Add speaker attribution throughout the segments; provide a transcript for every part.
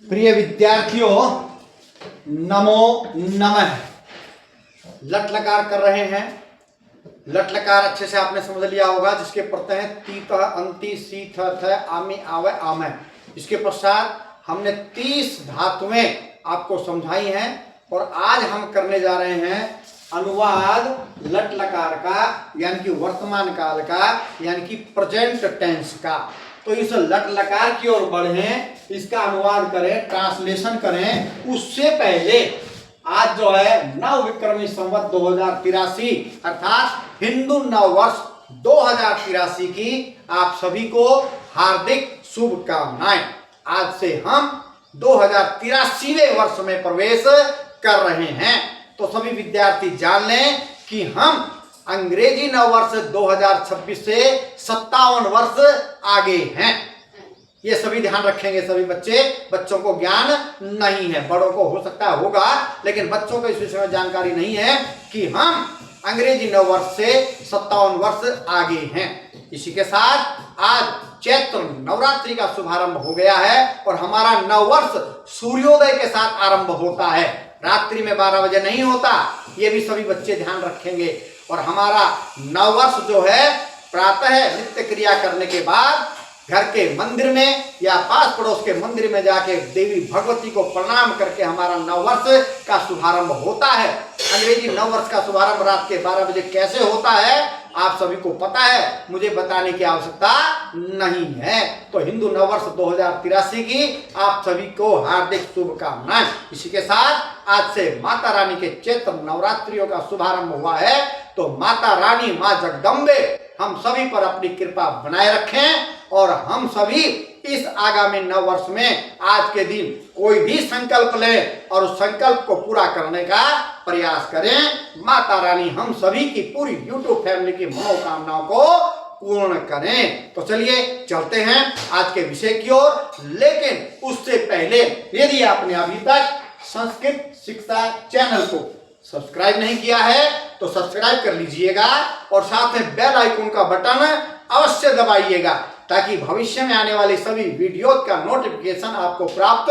Speaker 1: प्रिय विद्यार्थियों, नमो नमः। लट लकार कर रहे हैं। लट लकार अच्छे से आपने समझ लिया होगा, जिसके प्रत्यय हैं तीत अंति सी थ आमी आवे आमय। इसके पश्चात हमने 30 धातुएं आपको समझाई हैं और आज हम करने जा रहे हैं अनुवाद लट लकार का, यानी कि वर्तमान काल का, यानी कि प्रेजेंट टेंस का। तो इस लट लकार की ओर बढ़ें, इसका अनुवाद करें, ट्रांसलेशन करें। उससे पहले आज जो है नव विक्रमी संवत 2083 अर्थात हिंदू नव वर्ष 2083 की आप सभी को हार्दिक शुभकामनाएं। आज से हम 2083वें वर्ष में प्रवेश कर रहे हैं। तो सभी विद्यार्थी जान लें कि हम अंग्रेजी नव वर्ष 2026 से 57 वर्ष आगे हैं। ये सभी ध्यान रखेंगे सभी बच्चे। बच्चों को ज्ञान नहीं है, बड़ों को हो सकता है होगा, लेकिन बच्चों को इस विषय में जानकारी नहीं है कि हम अंग्रेजी नव वर्ष से 57 वर्ष आगे हैं। इसी के साथ आज चैत्र नवरात्रि का शुभारंभ हो गया है और हमारा नव वर्ष सूर्योदय के साथ आरंभ होता है, रात्रि में 12 बजे नहीं होता। ये भी सभी बच्चे ध्यान रखेंगे। और हमारा नव वर्ष जो है प्रातः नित्य क्रिया करने के बाद घर के मंदिर में या पास पड़ोस के मंदिर में जाके देवी भगवती को प्रणाम करके हमारा नव वर्ष का शुभारंभ होता है। अंग्रेजी नव वर्ष का शुभारंभ रात के 12 बजे कैसे होता है आप सभी को पता है, मुझे बताने की आवश्यकता नहीं है। तो हिंदू नव वर्ष 2083 की आप सभी को हार्दिक शुभकामनाएं। इसी के साथ आज से माता रानी के चैत्र नवरात्रियों का शुभारंभ हुआ है। तो माता रानी माँ जगदम्बे हम सभी पर अपनी कृपा बनाए रखें और हम सभी इस आगामी नव वर्ष में आज के दिन कोई भी संकल्प लें और उस संकल्प को पूरा करने का प्रयास करें। माता रानी हम सभी की पूरी यूट्यूब फैमिली की मनोकामनाओं को पूर्ण करें। तो चलिए चलते हैं आज के विषय की ओर। लेकिन उससे पहले यदि आपने अभी तक संस्कृत शिक्षा चैनल को सब्सक्राइब नहीं किया है तो सब्सक्राइब कर लीजिएगा और साथ में बेल आइकन का बटन अवश्य दबाइएगा ताकि भविष्य में आने वाली सभी वीडियो का नोटिफिकेशन आपको प्राप्त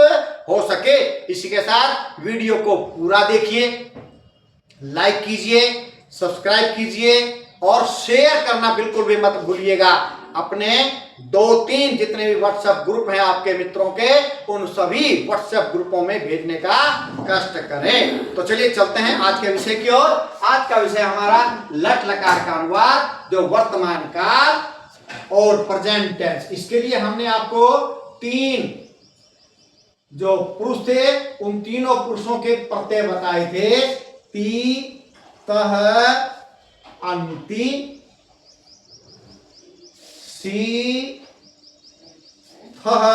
Speaker 1: हो सके। इसी के साथ वीडियो को पूरा देखिए, लाइक कीजिए, सब्सक्राइब कीजिए और शेयर करना बिल्कुल भी मत भूलिएगा। अपने 2-3 जितने भी व्हाट्सएप ग्रुप हैं आपके मित्रों के, उन सभी व्हाट्सएप ग्रुपों में भेजने का कष्ट करें। तो चलिए चलते हैं आज के विषय की ओर। आज का विषय हमारा लट लकार का अनुवाद, जो वर्तमान काल और प्रेजेंट टेंस। इसके लिए हमने आपको 3 जो पुरुष थे उन तीनों पुरुषों के प्रत्यय बताए थे। ती, तह, अंति, सी, थह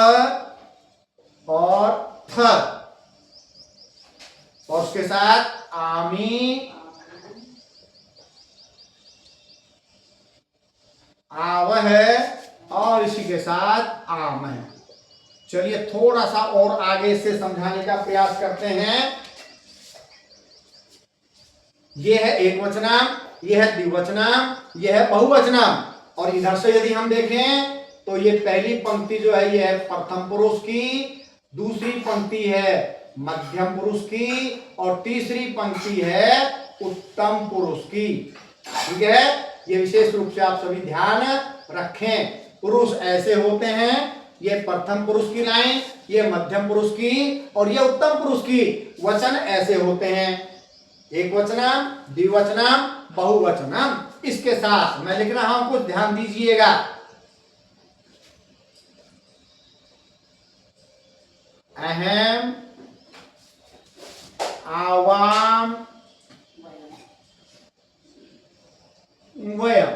Speaker 1: और थ, और उसके साथ आमी, आव है और इसी के साथ आम है। चलिए थोड़ा सा और आगे से समझाने का प्रयास करते हैं। यह है एक वचनाम, यह है द्विवचनाम, यह है बहुवचनाम। और इधर से यदि हम देखें तो ये पहली पंक्ति जो है यह है प्रथम पुरुष की, दूसरी पंक्ति है मध्यम पुरुष की और तीसरी पंक्ति है उत्तम पुरुष की। ठीक है, ये विशेष रूप से आप सभी ध्यान रखें। पुरुष ऐसे होते हैं, ये प्रथम पुरुष की लाइन, ये मध्यम पुरुष की और ये उत्तम पुरुष की। वचन ऐसे होते हैं, एक वचनाम, द्विवचनाम, बहुवचनाम। इसके साथ मैं लिख रहा हूं, कुछ ध्यान दीजिएगा। अहम, आवाम, वयम,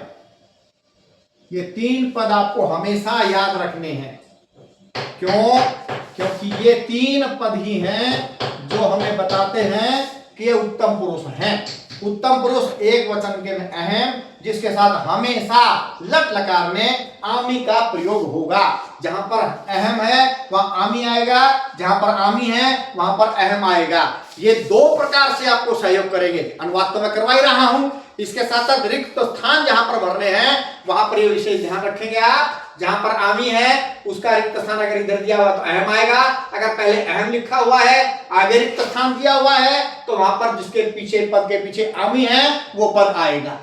Speaker 1: ये 3 पद आपको हमेशा याद रखने हैं। क्यों? क्योंकि ये 3 पद ही हैं जो हमें बताते हैं कि ये उत्तम पुरुष हैं। उत्तम पुरुष एक वचन के में अहम, जिसके साथ हमेशा लट लकार में आमी का प्रयोग होगा। जहां पर अहम है वहां आमी आएगा, जहां पर आमी है वहां पर अहम आएगा। ये 2 प्रकार से आपको सहयोग करेंगे। अनुवाद तो मैं करवा ही रहा हूं, इसके साथ साथ रिक्त स्थान जहां पर भरने हैं वहां पर ये विशेष ध्यान रखेंगे आप जहां पर आमी है उसका रिक्त स्थान अगर इधर दिया हुआ तो अहम आएगा, अगर पहले अहम लिखा हुआ है आगे रिक्त स्थान दिया हुआ है तो वहां पर जिसके पीछे पद के पीछे आमी है वो पद आएगा।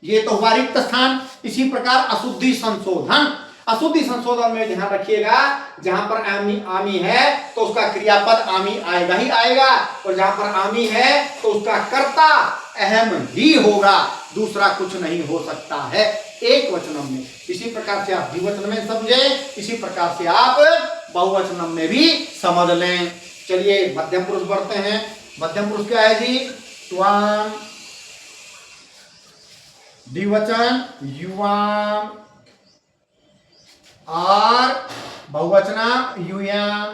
Speaker 1: ये तो हुआ रिक्त स्थान। इसी प्रकार अशुद्धि संशोधन, अशुद्धि संशोधन में ध्यान रखिएगा जहां पर आमी है तो उसका क्रियापद आमी आएगा ही आएगा, और जहां पर आमी है तो उसका कर्ता अहम ही होगा, दूसरा कुछ नहीं हो सकता है एक वचनम में। इसी प्रकार से आप द्विवचन में समझे, इसी प्रकार से आप बहुवचनम में भी समझ लें। चलिए मध्यम पुरुष बढ़ते हैं। मध्यम पुरुष क्या है जी? त्वाम, द्विवचन युवाम, और बहुवचन यूयाम।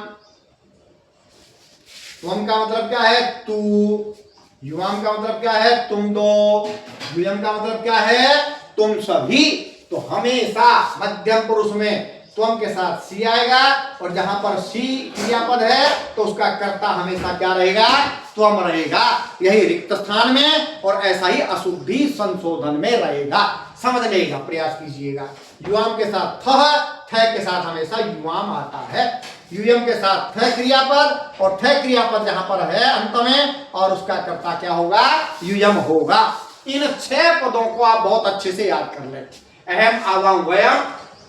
Speaker 1: त्वम का मतलब क्या है? तू। युवाम का मतलब क्या है? तुम दो। यूयम का मतलब क्या है? तुम सभी। तो हमेशा मध्यम पुरुष में त्वम के साथ सी आएगा, और जहां पर सी क्रियापद है तो उसका कर्ता हमेशा क्या रहेगा? त्वम रहेगा। यही रिक्त स्थान में और ऐसा ही अशुद्धि संशोधन में रहेगा। समझने का प्रयास कीजिएगा। युवाम के साथ थ के साथ हमेशा युवाम आता है, यूयम के साथ थ क्रियापद, और थ क्रियापद जहां पर है अंत में और उसका कर्ता क्या होगा? यूयम होगा। इन 6 पदों को आप बहुत अच्छे से याद कर लें। अहम, आवाम, वयम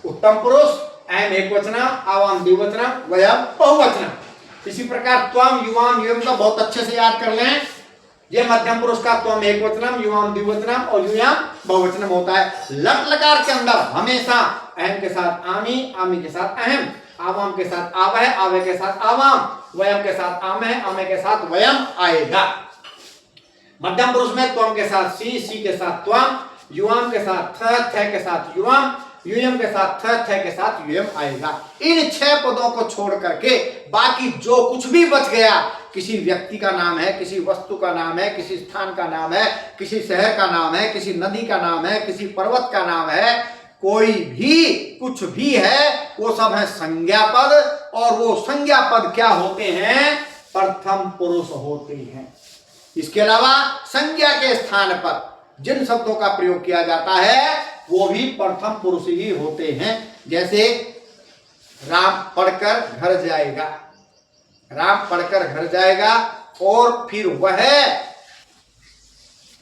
Speaker 1: उत्तम पुरुष, अहम एकवचनम, आवाम द्विवचनम, वयम बहुवचनम। इसी प्रकार त्वम, युवाम, यूयम का बहुत अच्छे से याद कर लें। ये मध्यम पुरुष का त्वम एकवचनम, युवाम द्विवचनम और यूयम बहुवचनम होता है। लट लकार के अंदर हमेशा अहम के साथ आमी, आमी के साथ अहम, आवाम के साथ आवह, आवह के साथ आवाम, वयम के साथ आमह, आमह के साथ वयम आएगा। मध्यम पुरुष में त्वम के साथ सी, सी के साथ त्वम, युवाम के साथ थ के साथ युवाम, यूयम के साथ थ के साथ यूयम आएगा। इन 6 पदों को छोड़ करके बाकी जो कुछ भी बच गया, किसी व्यक्ति का नाम है, किसी वस्तु का नाम है, किसी स्थान का नाम है, किसी शहर का नाम है, किसी नदी का नाम है, किसी पर्वत का नाम है, कोई भी कुछ भी है, वो सब है संज्ञा पद। और वो संज्ञा पद क्या होते हैं? प्रथम पुरुष होते हैं। इसके अलावा संज्ञा के स्थान पर जिन शब्दों का प्रयोग किया जाता है वो भी प्रथम पुरुष ही होते हैं। जैसे राम पढ़कर घर जाएगा, राम पढ़कर घर जाएगा, और फिर वह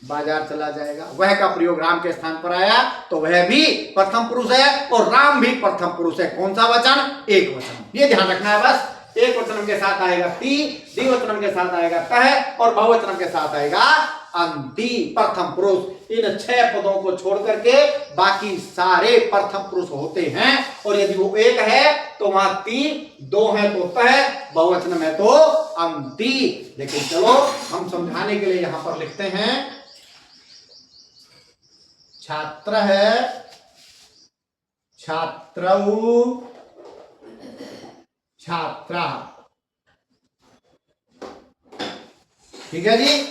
Speaker 1: बाजार चला जाएगा। वह का प्रयोग राम के स्थान पर आया तो वह भी प्रथम पुरुष है, और राम भी प्रथम पुरुष है। कौन सा वचन? एक वचन। ये ध्यान रखना है बस। एक वचनम के साथ आएगा ती, द्विवचनम के साथ आएगा कह, और बहुवचनम के साथ आएगा अंति, प्रथम पुरुष। इन 6 पदों को छोड़ करके बाकी सारे प्रथम पुरुष होते हैं। और यदि वो एक है तो वहां ती, 2 है तो तह, बहुवचन है तो अंति। लेकिन चलो हम समझाने के लिए यहां पर लिखते हैं, छात्र है, छात्रौ, छात्रा। ठीक है जी।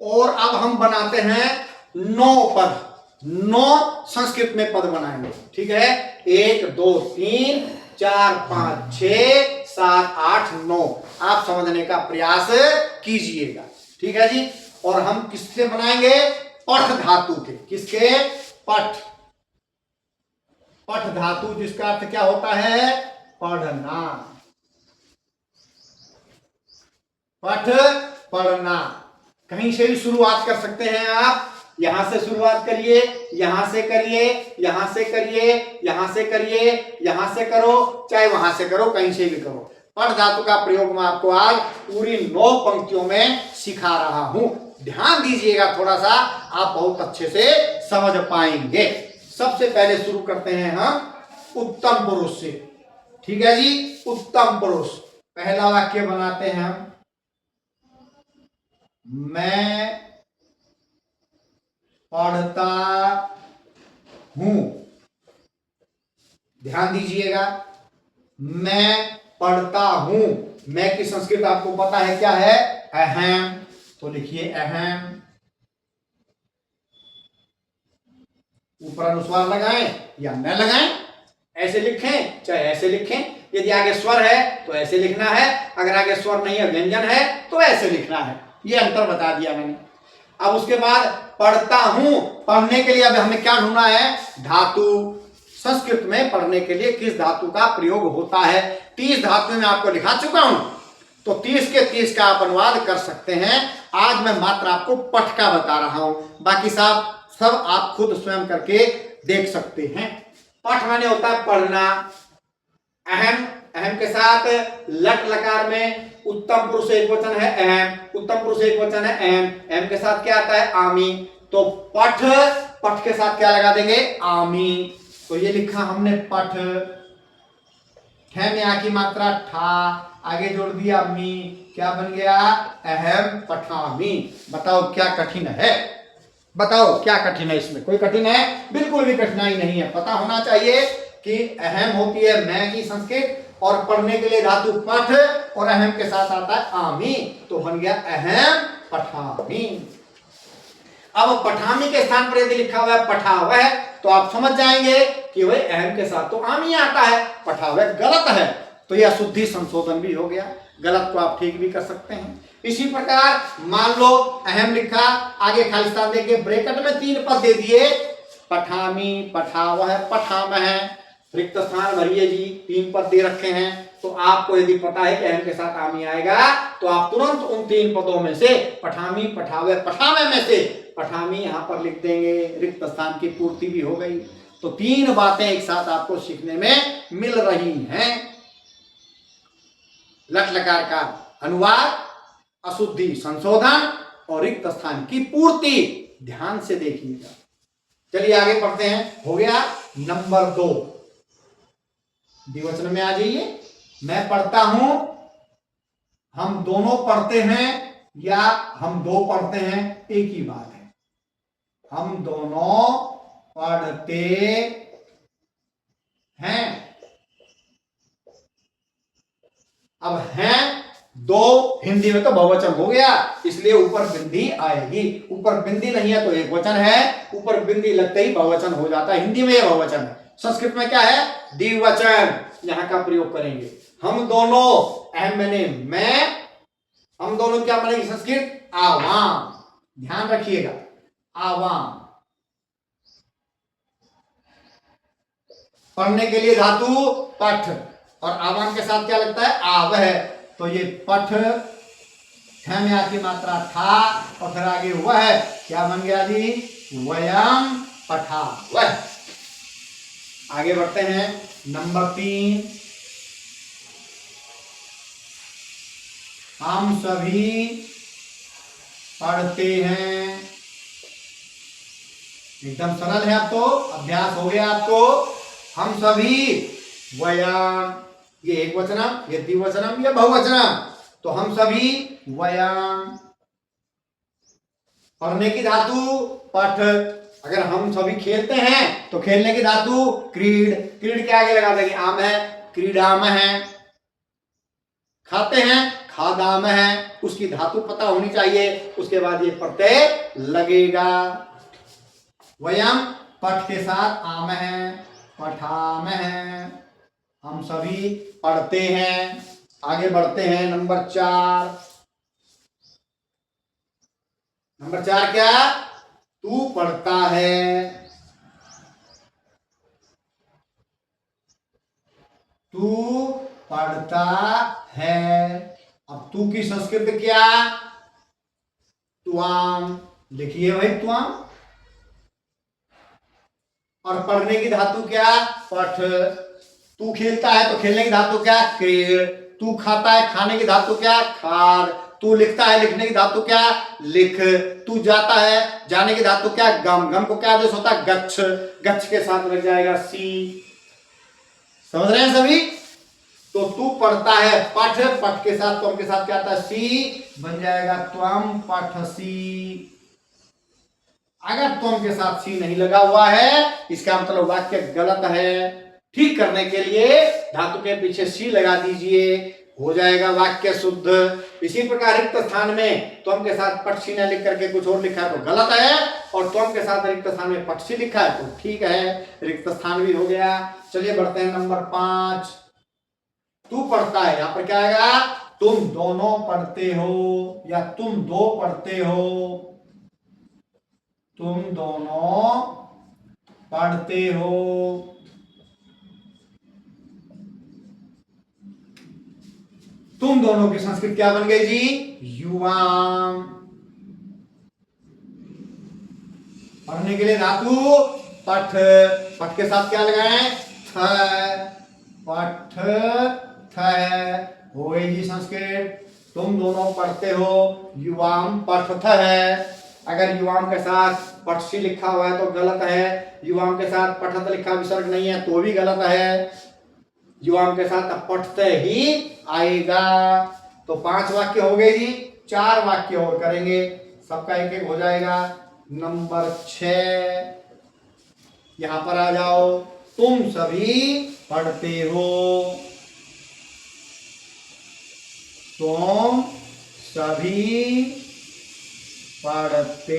Speaker 1: और अब हम बनाते हैं 9 पद। 9 संस्कृत में पद बनाएंगे। ठीक है, 1 2 3 4 5 6 7 8 9। आप समझने का प्रयास कीजिएगा। ठीक है जी। और हम किससे बनाएंगे? पठ धातु के। किसके? पठ। पठ धातु जिसका अर्थ क्या होता है? पढ़ना। पठ, पढ़ना। कहीं से भी शुरुआत कर सकते हैं आप। यहां से शुरुआत करिए, यहां से करिए, यहां से करिए, यहां से करिए, यहां से करो, चाहे वहां से करो, कहीं से भी करो। पठ धातु का प्रयोग मैं आपको आज पूरी 9 पंक्तियों में सिखा रहा हूं। ध्यान दीजिएगा थोड़ा सा, आप बहुत अच्छे से समझ पाएंगे। सबसे पहले शुरू करते हैं हम उत्तम पुरुष से। ठीक है जी। उत्तम पुरुष, पहला वाक्य बनाते हैं हम, मैं पढ़ता हूं। ध्यान दीजिएगा, मैं पढ़ता हूं। मैं की संस्कृत आपको पता है क्या है? अहम। तो लिखिए अहम, ऊपर अनुस्वार लगाएं या न लगाएं, ऐसे लिखें चाहे ऐसे लिखें। यदि आगे स्वर है तो ऐसे लिखना है, अगर आगे स्वर नहीं है, व्यंजन है, तो ऐसे लिखना है। ये अंतर बता दिया मैंने। अब उसके बाद पढ़ता हूं, पढ़ने के लिए अब हमें क्या ढूंढना है, धातु। संस्कृत में पढ़ने के लिए किस धातु का प्रयोग होता है, 30 धातु में आपको लिखा चुका हूं, तो 30 के 30 का आप अनुवाद कर सकते हैं। आज मैं मात्र आपको पठ का बता रहा हूं, बाकी सब आप खुद स्वयं करके देख सकते हैं। पठ माने होता है पढ़ना। अहम, अहम के साथ लट लकार में उत्तम पुरुष एक वचन है अहम, उत्तम पुरुष एक वचन है अहम, अहम के साथ क्या आता है, आमी। तो पठ, पठ के साथ क्या लगा देंगे, आमी। तो ये लिखा हमने पठ, है में आ की मात्रा ठा, आगे जोड़ दिया मी, क्या बन गया, अहम पठामी। बताओ क्या कठिन है, बताओ क्या कठिन है, इसमें कोई कठिन है, बिल्कुल भी कठिनाई नहीं है। पता होना चाहिए कि अहम होती है मैं की संस्कृत, और पढ़ने के लिए धातु पठ, और अहम के साथ आता है आमी, तो बन गया अहम पठामी। अब पठामी के स्थान पर यदि लिखा हुआ है पठावह, तो आप समझ जाएंगे कि भाई अहम के साथ तो आमी आता है, पठावह गलत है। तो यह शुद्धि संशोधन भी हो गया, गलत को आप ठीक भी कर सकते हैं। इसी प्रकार मान लो अहम लिखा, आगे खालिस्तान देके ब्रैकेट में 3 पद दे दिए, पठामी, पठावह, पठामह, रिक्त स्थान भरिए जी, 3 पद दे रखे हैं। तो आपको यदि पता है कि अहम के साथ आमी आएगा, तो आप तुरंत उन 3 पदों में से पठामी, पठावह, पठामह में से पठामी यहां पर लिख देंगे, रिक्त स्थान की पूर्ति भी हो गई। तो 3 बातें एक साथ आपको सीखने में मिल रही हैं। लट लकार का अनुवाद, अशुद्धि संशोधन और रिक्त स्थान की पूर्ति, ध्यान से देखिएगा। चलिए आगे पढ़ते हैं। हो गया नंबर 2, द्विवचन में आ जाइए। मैं पढ़ता हूं, हम दोनों पढ़ते हैं, या हम 2 पढ़ते हैं, एक ही बात है। हम दोनों पढ़ते हैं। अब हैं 2 हिंदी में तो बहुवचन हो गया, इसलिए ऊपर बिंदी आएगी। ऊपर बिंदी नहीं है तो एक वचन है, ऊपर बिंदी लगते ही बहुवचन हो जाता है। हिंदी में यह बहुवचन है, संस्कृत में क्या है, द्विवचन, यहां का प्रयोग करेंगे। हम दोनों, अहम मैंने मैं, हम दोनों क्या बनेगी संस्कृत, आवाम। ध्यान रखिएगा, आवाम। पढ़ने के लिए धातु पठ, और आवाम के साथ क्या लगता है, आवह। तो ये पठ, में आती मात्रा था, और फिर आगे वह, क्या बन गया जी, वयम पठावह। आगे बढ़ते हैं नंबर 3, हम सभी पढ़ते हैं। एकदम सरल है, अब तो अभ्यास हो गया आपको। हम सभी, वयम, ये एक वचनम, ये द्विवचनम, ये बहुवचनम। तो हम सभी वयम, पढ़ने की धातु पठ। अगर हम सभी खेलते हैं तो खेलने की धातु क्रीड, क्रीड के आगे लगा देंगे आम है, क्रीडाम है। खाते हैं, खादाम है, उसकी धातु पता होनी चाहिए, उसके बाद ये प्रत्यय लगेगा। वयम पठ के साथ आम है, पठाम है, हम सभी पढ़ते हैं। आगे बढ़ते हैं नंबर 4। नंबर 4 क्या, तू पढ़ता है, तू पढ़ता है। अब तू की संस्कृत क्या, त्वाम, लिखिए भाई त्वाम। और पढ़ने की धातु क्या, पठ। तू खेलता है तो खेलने की धातु क्या, क्रीड। तू खाता है, खाने की धातु क्या, खाद। तू लिखता है, लिखने की धातु क्या, लिख। तू जाता है, जाने की धातु क्या, गम। गम को क्या आदेश होता है, गच्छ। गच्छ के साथ लग जाएगा सी। समझ रहे हैं सभी। तो तू पढ़ता है, पठ, पठ के साथ त्वम के साथ क्या आता है, सी, बन जाएगा त्वम पठसी। अगर त्वम के साथ सी नहीं लगा हुआ है, इसका मतलब वाक्य गलत है। ठीक करने के लिए धातु के पीछे सी लगा दीजिए, हो जाएगा वाक्य शुद्ध। इसी प्रकार रिक्त स्थान में त्वम के साथ पठसी न लिख करके कुछ और लिखा है तो गलत है, और त्वम के साथ रिक्त स्थान में पठसी लिखा है तो ठीक है, रिक्त स्थान भी हो गया। चलिए बढ़ते हैं नंबर 5। तू पढ़ता है, यहां पर क्या आएगा, तुम दोनों पढ़ते हो, या तुम 2 पढ़ते हो। तुम दोनों पढ़ते हो। तुम दोनों की संस्कृत क्या बन गई जी? युवाम। पढ़ने के लिए धातु पठ, पठ के साथ क्या लगाएं? थ, पठ थ हो गई जी संस्कृत। तुम दोनों पढ़ते हो, युवाम पठथ है। अगर युवाम के साथ पठसी लिखा हुआ है तो गलत है, युवाम के साथ पठत लिखा विसर्ग नहीं है तो भी गलत है। युवाम के साथ पठते ही आएगा। तो 5 वाक्य हो गए जी, 4 वाक्य और करेंगे, सबका एक एक हो जाएगा। नंबर 6 यहां पर आ जाओ। तुम सभी पढ़ते हो, तुम सभी पढ़ते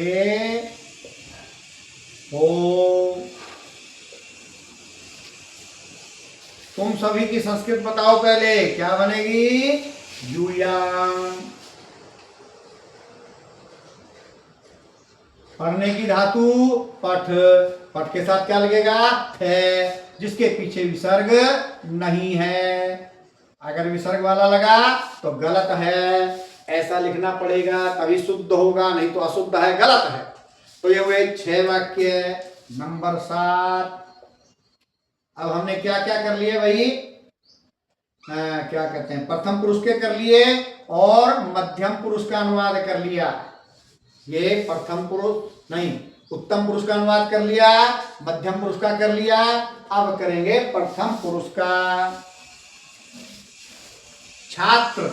Speaker 1: हो। तुम सभी की संस्कृत बताओ पहले, क्या बनेगी? यूयाम। पढ़ने की धातु पठ, पठ के साथ क्या लगेगा? है, जिसके पीछे विसर्ग नहीं है। अगर विसर्ग वाला लगा तो गलत है, ऐसा लिखना पड़ेगा तभी शुद्ध होगा, नहीं तो अशुद्ध है, गलत है। तो ये हुए 6 वाक्य। नंबर 7 अब हमने क्या क्या कर लिए भाई? क्या कहते हैं, प्रथम पुरुष के कर लिए और मध्यम पुरुष का अनुवाद कर लिया। ये प्रथम पुरुष नहीं, उत्तम पुरुष का अनुवाद कर लिया, मध्यम पुरुष का कर लिया। अब करेंगे प्रथम पुरुष का। छात्र,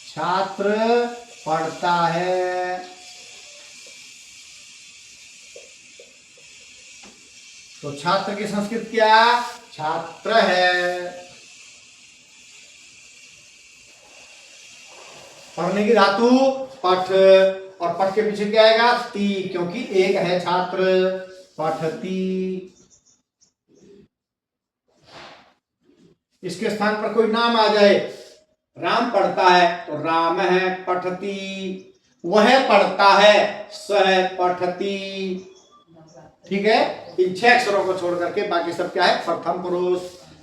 Speaker 1: छात्र पढ़ता है। तो छात्र की संस्कृत क्या? छात्र है। पढ़ने की धातु पठ, और पठ के पीछे क्या आएगा? ती, क्योंकि एक है छात्र। पठती। इसके स्थान पर कोई नाम आ जाए, राम पढ़ता है तो राम है। पठती, वह पढ़ता है, सह पठती। ठीक है, इन 6 अक्षरों को छोड़ करके बाकी सब क्या है? प्रथम पुरुष।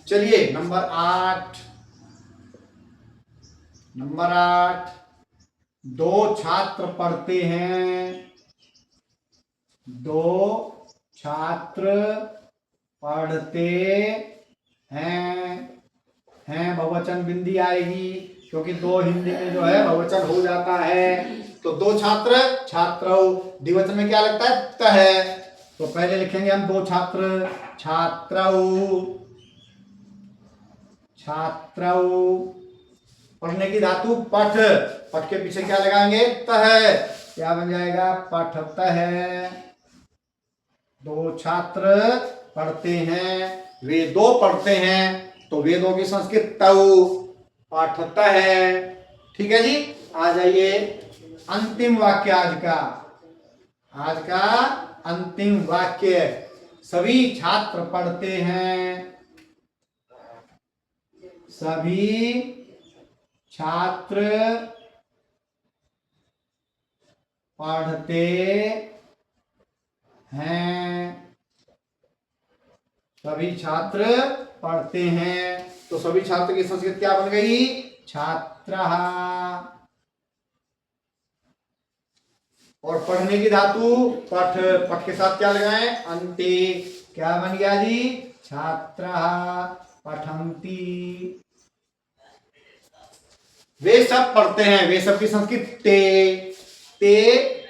Speaker 1: चलिए नंबर 8। नंबर 8 दो छात्र पढ़ते हैं। दो छात्र पढ़ते हैं बहुवचन बिंदी आएगी, क्योंकि दो हिंदी में जो है बहुवचन हो जाता है। तो दो छात्र, छात्रौ, द्विवचन में क्या लगता है? त है। तो पहले लिखेंगे हम दो छात्र, छात्रौ, छात्रौ। पढ़ने की धातु पठ, पठ के पीछे क्या लगाएंगे? त है। क्या बन जाएगा? पठत है। दो छात्र पढ़ते हैं, वे दो पढ़ते हैं, तो वेदों की संस्कृत तऊ, पाठत है। ठीक है जी, आ जाइए अंतिम वाक्य आज का। आज का अंतिम वाक्य, सभी छात्र पढ़ते हैं। सभी छात्र पढ़ते हैं। सभी छात्र पढ़ते हैं, तो सभी छात्र की संस्कृत क्या बन गई? छात्रः। और पढ़ने की धातु पठ, पठ के साथ क्या लगाएं? अंति। क्या बन गया जी? छात्रः पठन्ति। वे सब पढ़ते हैं, वे सब की संस्कृत ते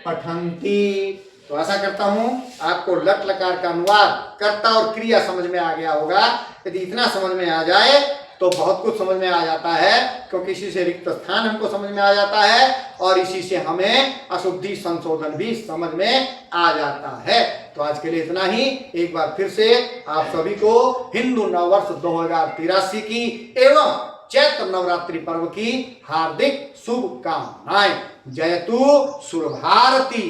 Speaker 1: पठन्ति। तो आशा करता हूं आपको लट लकार का अनुवाद, कर्ता और क्रिया समझ में आ गया होगा। यदि इतना समझ में आ जाए तो बहुत कुछ समझ में आ जाता है, क्योंकि इसी से रिक्त स्थान हमको समझ में आ जाता है और इसी से हमें अशुद्धि संशोधन भी समझ में आ जाता है। तो आज के लिए इतना ही। एक बार फिर से आप सभी को हिंदू नववर्ष 2083 की एवं चैत्र नवरात्रि पर्व की हार्दिक शुभकामनाएं। जयतु सुर भारती।